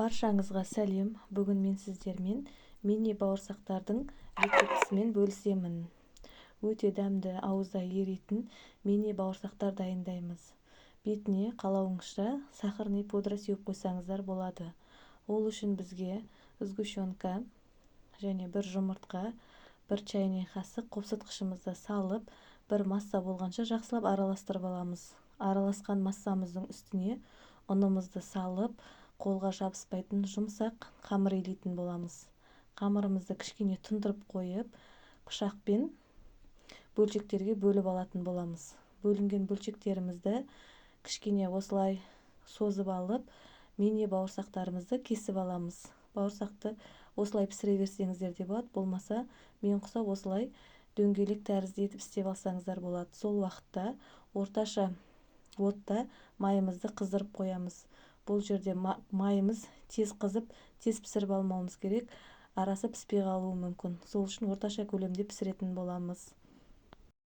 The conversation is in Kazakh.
Баршаңызға сәлем. Бүгін мен сіздермен мини бауырсақтардың рецептісімен бөлісемін. Өте дәмді, ауызда еритін мини бауырсақтар дайындаймыз. Бетіне қалауыңызша сахарный пудра сеуіп қойсаңыздар болады. Ол үшін бізге сгущенка және бір жұмыртқа, бір чайный қасық қопсытқышымызда салып, бір масса болғанша жақсылап араластырып аламыз. Араласқан массамыздың үстіне ұнымызды салып, қолға жабыспайтын жұмсақ қамыр илейтін боламыз. Қамырымызды кішкене тұндырып қойып, пышақпен бөлшектерге бөліп алатын боламыз. Бөлінген бөлшектерімізді кішкене осылай созып алып, мини бауырсақтарымызды кесіп аламыз. Бауырсақты осылай пісіре берсеңіздер де болады, болмаса мен құсап осылай дөңгелек тәрізді етіп істеп алсаңыздар болады. Сол уақытта орташа отта майымызды қыздырып қоямыз. Бұл жерде майымыз тез қызып, тез пісіріп алмауымыз керек, арасы піспей қалуы мүмкін. Сол үшін орташа көлемде пісіретін боламыз.